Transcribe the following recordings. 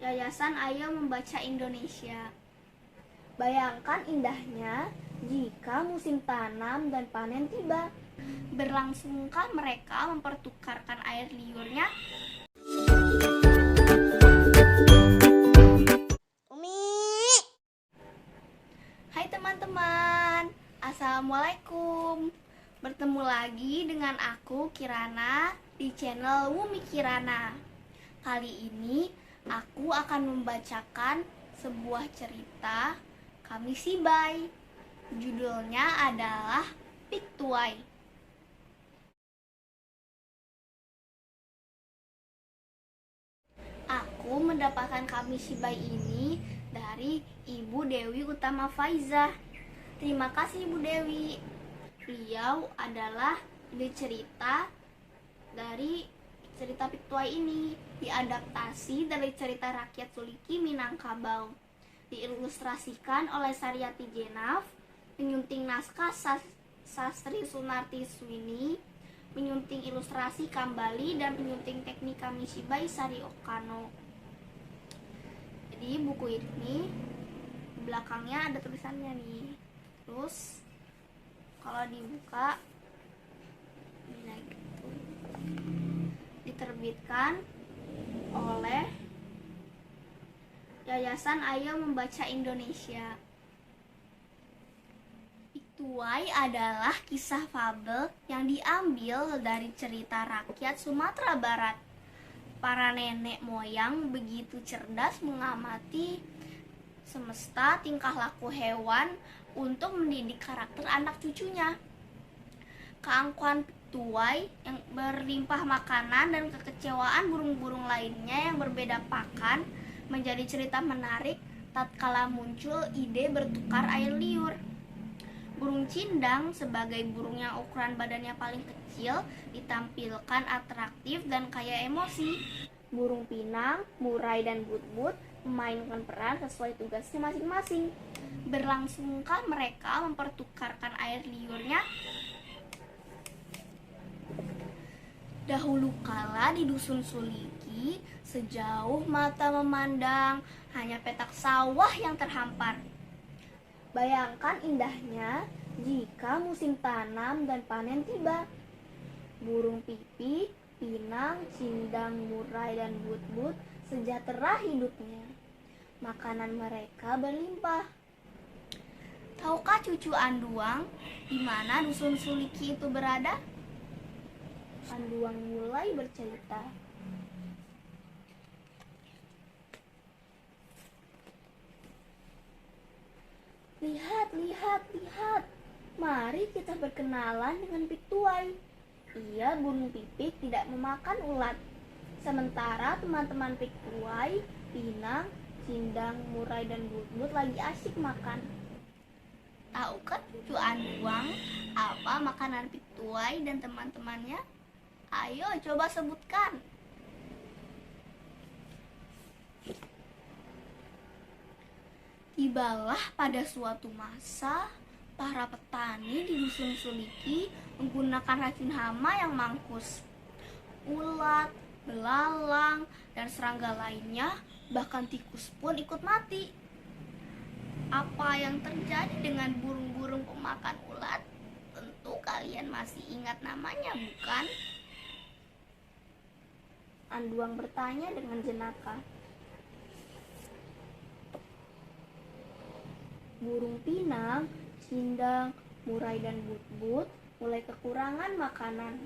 Yayasan Ayo Membaca Indonesia. Bayangkan indahnya jika musim tanam dan panen tiba. Berlangsungkah mereka mempertukarkan air liurnya? Hai teman-teman, Assalamualaikum. Bertemu lagi dengan aku Kirana di channel Wumi Kirana. Kali ini aku akan membacakan sebuah cerita Kami Sibai. Judulnya adalah Piktuai. Aku mendapatkan Kami Sibai ini dari Ibu Dewi Utama Faizah. Terima kasih Ibu Dewi. Beliau adalah ide cerita dari cerita Piktuai ini, diadaptasi dari cerita rakyat Suliki Minangkabau, diilustrasikan oleh Saryati Jenaf, menyunting naskah Sastri Sunarti Swini, menyunting ilustrasi Kambali, dan menyunting teknik Kami Sibai Sari Okano. Jadi buku ini belakangnya ada tulisannya nih. Terus kalau dibuka nah gitu. Diterbitkan oleh Yayasan Ayo Membaca Indonesia. Piktuai adalah kisah fabel yang diambil dari cerita rakyat Sumatera Barat. Para nenek moyang begitu cerdas mengamati semesta tingkah laku hewan untuk mendidik karakter anak cucunya. Keangkuhan Piktuai yang berlimpah makanan dan kekecewaan burung-burung lainnya yang berbeda pakan menjadi cerita menarik tatkala muncul ide bertukar air liur. Burung cindang sebagai burung yang ukuran badannya paling kecil ditampilkan atraktif dan kaya emosi. Burung pinang, murai, dan but-but memainkan peran sesuai tugasnya masing-masing. Berlangsungkah mereka mempertukarkan air liurnya? Dahulu kala di dusun Suliki, sejauh mata memandang, hanya petak sawah yang terhampar. Bayangkan indahnya jika musim tanam dan panen tiba. Burung pipih, pinang, cindang, murai, dan but-but sejahtera hidupnya. Makanan mereka berlimpah. Tahukah cucu Anduang di mana dusun Suliki itu berada? Anduang mulai bercerita. Lihat, lihat, lihat. Mari kita berkenalan dengan Piktuai. Ia burung pipik tidak memakan ulat. Sementara teman-teman Piktuai, pinang, cindang, murai, dan but-but lagi asyik makan. Tahukah cucu Anduang apa makanan Piktuai dan teman-temannya? Ayo coba sebutkan. Tibalah pada suatu masa, para petani di dusun Suliki menggunakan racun hama yang mangkus. Ulat, belalang, dan serangga lainnya, bahkan tikus pun ikut mati. Apa yang terjadi dengan burung-burung pemakan ulat? Tentu kalian masih ingat namanya, bukan? Anduang bertanya dengan jenaka. Burung pinang, cindang, murai, dan but-but mulai kekurangan makanan.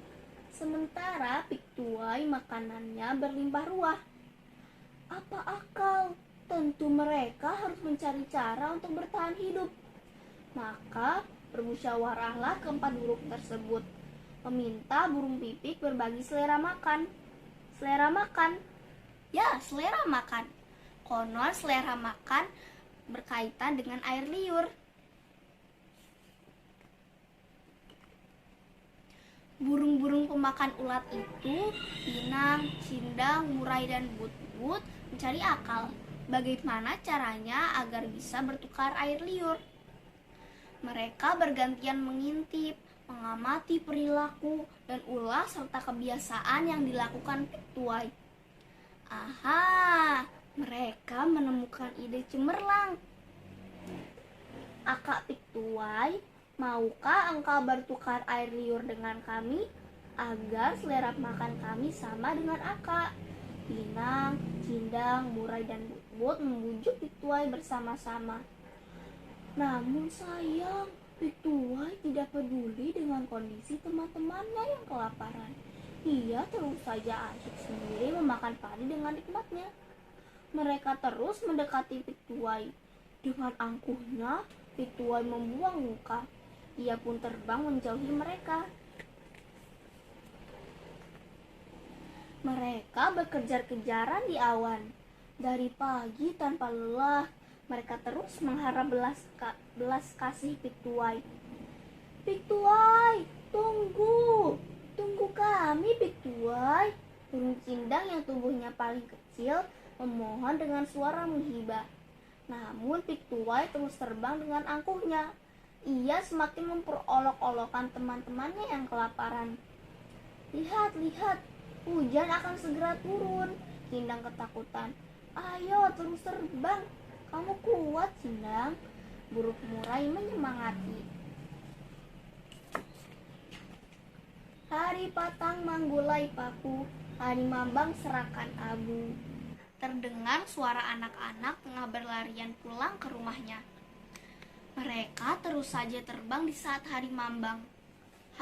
Sementara Piktuai makanannya berlimpah ruah. Apa akal? Tentu mereka harus mencari cara untuk bertahan hidup. Maka bermusyawarahlah keempat burung tersebut, meminta burung pipik berbagi selera makan. Selera makan? Ya, selera makan. Konon selera makan berkaitan dengan air liur. Burung-burung pemakan ulat itu, pinang, cindang, murai, dan but-but mencari akal. Bagaimana caranya agar bisa bertukar air liur? Mereka bergantian mengintip, mengamati perilaku dan ulah serta kebiasaan yang dilakukan Piktuai. Aha, mereka bukan ide cemerlang. Akak Piktuai, maukah engkau bertukar air liur dengan kami agar selera makan kami sama dengan akak? Pinang, Cindang, Murai, dan Butbut membujuk Piktuai bersama-sama. Namun sayang, Piktuai tidak peduli dengan kondisi teman-temannya yang kelaparan. Ia terus saja asyik sendiri memakan padi dengan nikmatnya. Mereka terus mendekati Piktuai. Dengan angkuhnya, Piktuai membuang muka. Ia pun terbang menjauhi mereka. Mereka berkejar-kejaran di awan. Dari pagi tanpa lelah, mereka terus mengharap belas kasih Piktuai. Piktuai, tunggu! Tunggu kami, Piktuai. Burung Cindang yang tubuhnya paling kecil memohon dengan suara menghibah. Namun Piktuai terus terbang dengan angkuhnya. Ia semakin memperolok-olokkan teman-temannya yang kelaparan. Lihat, lihat, hujan akan segera turun. Cindang ketakutan. Ayo terus terbang. Kamu kuat, Cindang. Burung Murai menyemangati. Hari patang manggulai paku, hari mambang serakan abu. Terdengar suara anak-anak tengah berlarian pulang ke rumahnya. Mereka terus saja terbang di saat hari mambang.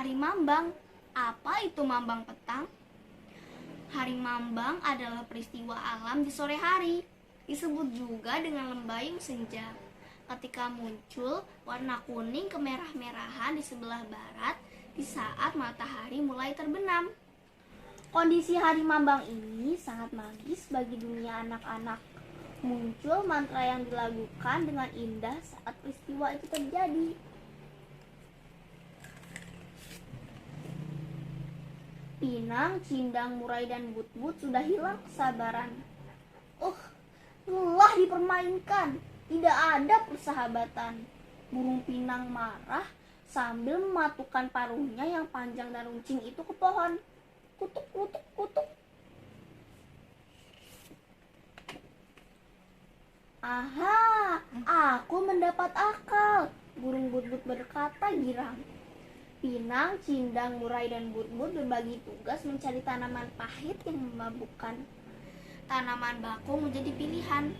Hari mambang, apa itu mambang petang? Hari mambang adalah peristiwa alam di sore hari, disebut juga dengan lembayung senja. Ketika muncul warna kuning kemerah-merahan di sebelah barat di saat matahari mulai terbenam. Kondisi hari mambang ini sangat magis bagi dunia anak-anak. Muncul mantra yang dilakukan dengan indah saat peristiwa itu terjadi. Pinang, Cindang, Murai, dan Butbut sudah hilang kesabaran. Lelah dipermainkan, tidak ada persahabatan. Burung Pinang marah sambil mematukan paruhnya yang panjang dan runcing itu ke pohon. Kutuk, kutuk, kutuk. Aha, aku mendapat akal, burung Butbut berkata girang. Pinang, Cindang, Murai, dan Butbut berbagi tugas mencari tanaman pahit yang memabukkan. Tanaman bakung menjadi pilihan.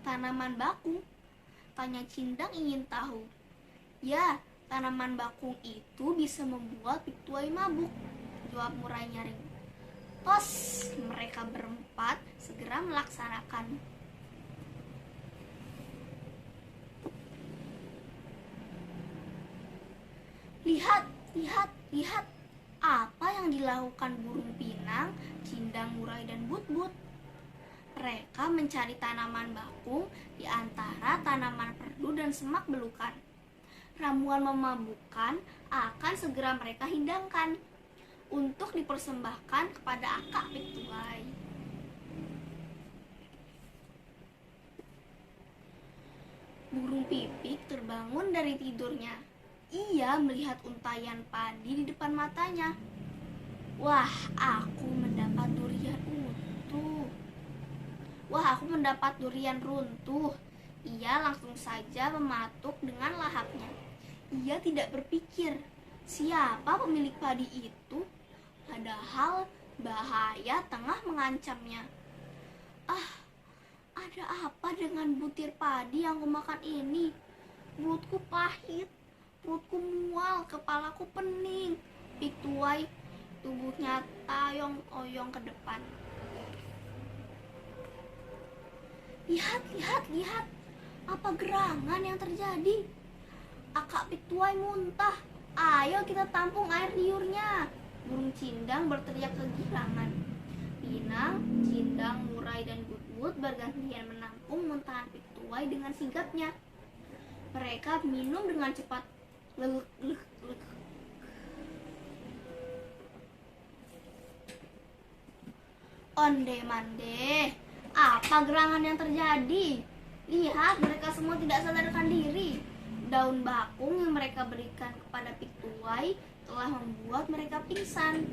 Tanaman bakung? Tanya Cindang ingin tahu. Ya, tanaman bakung itu bisa membuat Piktuai mabuk, jawab Murai nyaring. Tos, mereka berempat segera melaksanakan. Lihat, lihat, lihat. Apa yang dilakukan burung Pinang, Cindang, Murai, dan Butbut? Mereka mencari tanaman bakung di antara tanaman perdu dan semak belukar. Ramuan memabukkan akan segera mereka hidangkan untuk dipersembahkan kepada akak Piktuai. Burung Pipik terbangun dari tidurnya. Ia melihat untayan padi di depan matanya. Wah, aku mendapat durian utuh. Wah, aku mendapat durian runtuh. Ia langsung saja mematuk dengan lahapnya. Ia tidak berpikir siapa pemilik padi itu, padahal bahaya tengah mengancamnya. Ada apa dengan butir padi yang kumakan ini? Mulutku pahit, perutku mual, kepalaku pening. Piktuai tubuhnya tayong-oyong ke depan. Lihat, lihat, lihat. Apa gerangan yang terjadi? Akak Piktuai muntah. Ayo kita tampung air liurnya. Burung Cindang berteriak kegirangan. Pinang, Cindang, Murai, dan Butbut bergantian menampung muntahan Piktuai dengan sigapnya. Mereka minum dengan cepat. Leluk, leluk, leluk. Onde-mande, apa gerangan yang terjadi? Lihat, mereka semua tidak sadarkan diri. Daun bakung yang mereka berikan kepada Piktuai telah membuat mereka pingsan.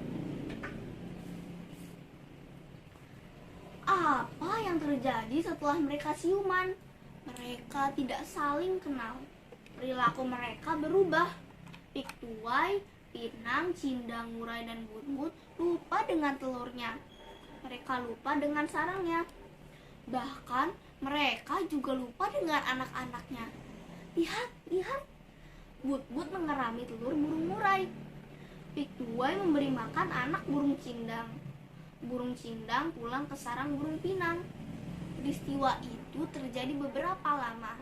Apa yang terjadi setelah mereka siuman? Mereka tidak saling kenal. Perilaku mereka berubah. Piktuai, Pinang, Cindang, Ngurai, dan Butbut lupa dengan telurnya. Mereka lupa dengan sarangnya. Bahkan mereka juga lupa dengan anak-anaknya. Lihat, lihat. Butbut mengerami telur burung murai. Piktuai memberi makan anak burung cindang. Burung cindang pulang ke sarang burung pinang. Peristiwa itu terjadi beberapa lama.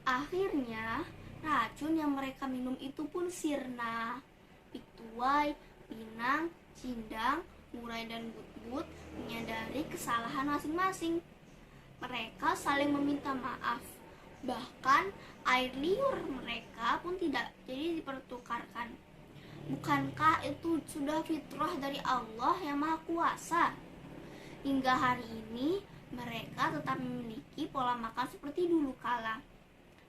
Akhirnya, racun yang mereka minum itu pun sirna. Piktuai, Pinang, Cindang, Ngurai, dan Butbut menyadari kesalahan masing-masing. Mereka saling meminta maaf. Bahkan air liur mereka pun tidak jadi dipertukarkan. Bukankah itu sudah fitrah dari Allah yang Maha Kuasa? Hingga hari ini mereka tetap memiliki pola makan seperti dulu kala.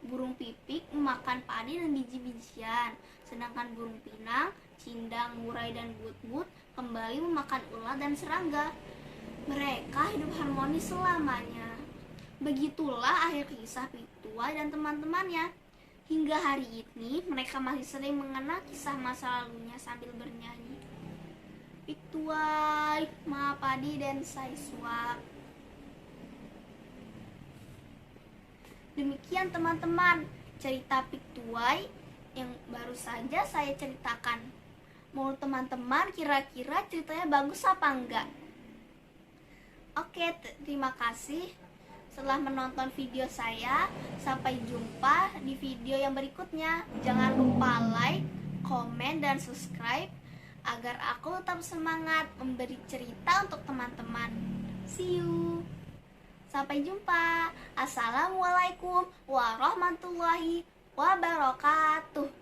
Burung pipik memakan padi dan biji-bijian, sedangkan burung pinang, cindang, ngurai, dan butbut kembali memakan ulat dan serangga. Mereka hidup harmonis selamanya. Begitulah akhir kisah Piktuai dan teman-temannya. Hingga hari ini mereka masih sering mengenang kisah masa lalunya sambil bernyanyi. Piktuai, Ma Padi, dan Saiswa. Demikian teman-teman, cerita Piktuai yang baru saja saya ceritakan. Menurut teman-teman kira-kira ceritanya bagus apa enggak? Oke, terima kasih setelah menonton video saya. Sampai jumpa di video yang berikutnya. Jangan lupa like, komen, dan subscribe agar aku tetap semangat memberi cerita untuk teman-teman. See you. Sampai jumpa. Assalamualaikum warahmatullahi wabarakatuh.